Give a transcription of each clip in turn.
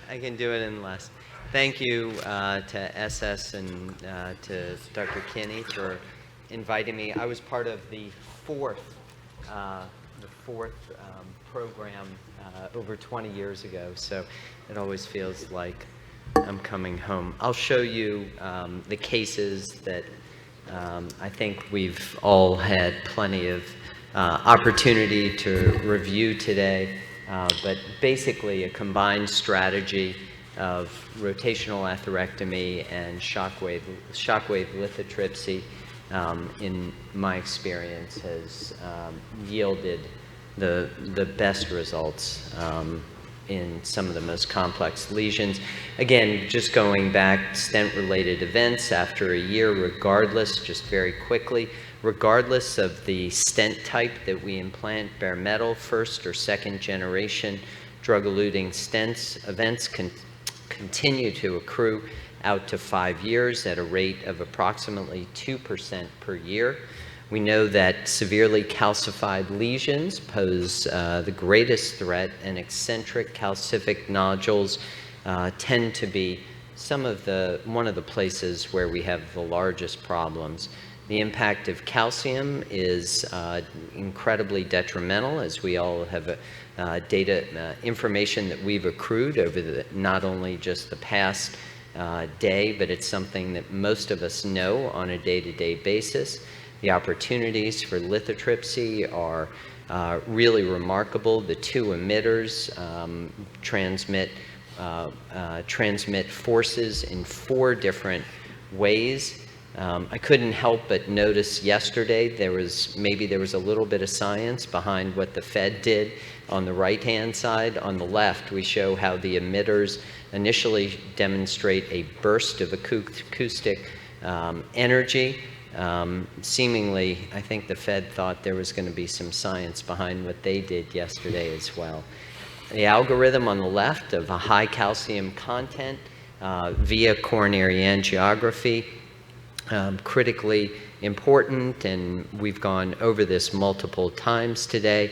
I can do it in less. Thank you to SS and to Dr. Kinney for inviting me. I was part of the fourth program over 20 years ago, so it always feels like I'm coming home. I'll show you the cases that I think we've all had plenty of opportunity to review today, but basically a combined strategy of rotational atherectomy and shockwave lithotripsy, in my experience, has yielded the best results in some of the most complex lesions. Again, just going back, stent-related events after a year, regardless, just very quickly, regardless of the stent type that we implant, bare metal, first or second generation drug-eluting stents, events continue to accrue out to 5 years at a rate of approximately 2% per year. We know that severely calcified lesions pose the greatest threat, and eccentric calcific nodules tend to be one of the places where we have the largest problems. The impact of calcium is incredibly detrimental, as we all have information that we've accrued over not only just the past day, but it's something that most of us know on a day-to-day basis. The opportunities for lithotripsy are really remarkable. The two emitters transmit forces in 4 different ways. I couldn't help but notice yesterday there was a little bit of science behind what the Fed did on the right-hand side. On the left, we show how the emitters initially demonstrate a burst of acoustic energy. Seemingly, I think the Fed thought there was going to be some science behind what they did yesterday as well. The algorithm on the left of a high calcium content via coronary angiography, critically important, and we've gone over this multiple times today.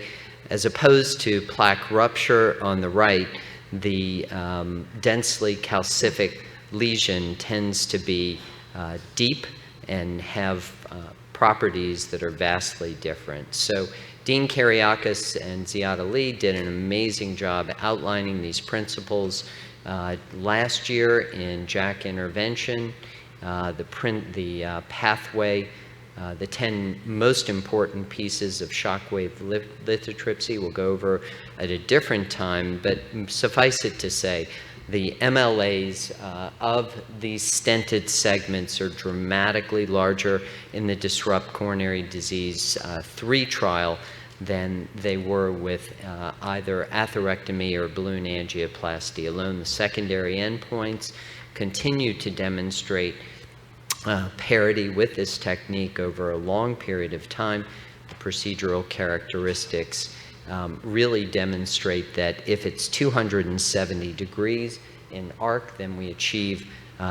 As opposed to plaque rupture on the right, the densely calcific lesion tends to be deep and have properties that are vastly different. So Dean Kariakis and Ziad Ali did an amazing job outlining these principles last year in JAK intervention, the pathway, the 10 most important pieces of shockwave lithotripsy we'll go over at a different time, but suffice it to say, the MLAs of these stented segments are dramatically larger in the Disrupt Coronary Disease 3 trial than they were with either atherectomy or balloon angioplasty alone. The secondary endpoints continue to demonstrate parity with this technique over a long period of time. The procedural characteristics really demonstrate that if it's 270 degrees in arc, then we achieve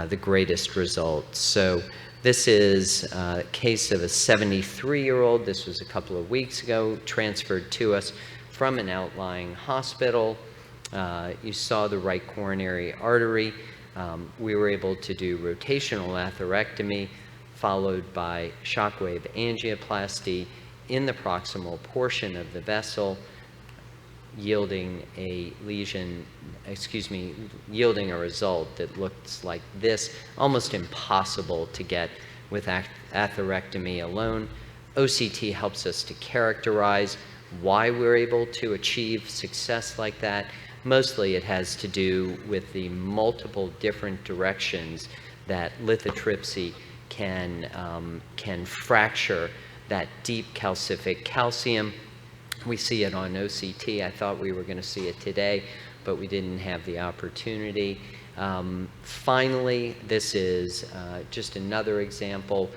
the greatest results. So this is a case of a 73-year-old. This was a couple of weeks ago, transferred to us from an outlying hospital. You saw the right coronary artery. We were able to do rotational atherectomy, followed by shockwave angioplasty in the proximal portion of the vessel, yielding a result that looks like this, almost impossible to get with atherectomy alone. OCT helps us to characterize why we're able to achieve success like that. Mostly it has to do with the multiple different directions that lithotripsy can fracture that deep calcific calcium. We see it on OCT. I thought we were going to see it today, but we didn't have the opportunity. Finally, this is just another example.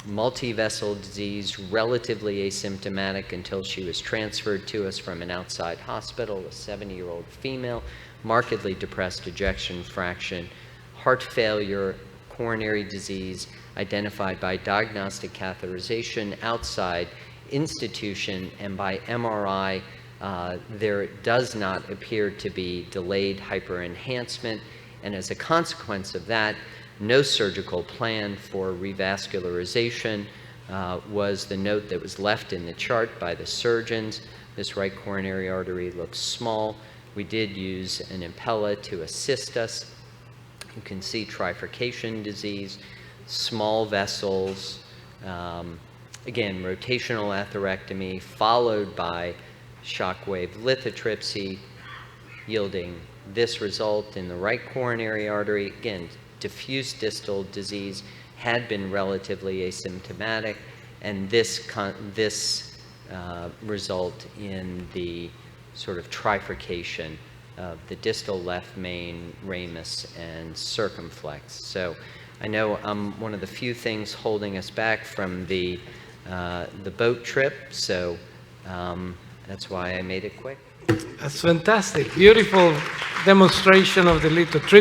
Multi-vessel disease, relatively asymptomatic until she was transferred to us from an outside hospital, a 70-year-old female, markedly depressed ejection fraction, heart failure, coronary disease, identified by diagnostic catheterization outside institution and by MRI There does not appear to be delayed hyperenhancement, and as a consequence of that, no surgical plan for revascularization was the note that was left in the chart by the surgeons. This right coronary artery looks small. We did use an impella to assist us. You can see trifurcation disease, small vessels, again, rotational atherectomy, followed by shockwave lithotripsy, yielding this result in the right coronary artery. Again, diffuse distal disease had been relatively asymptomatic, and this result in the sort of trifurcation of the distal left main, ramus, and circumflex. So I know I'm one of the few things holding us back from the boat trip, so that's why I made it quick. That's fantastic. Beautiful demonstration of the lithotripsy.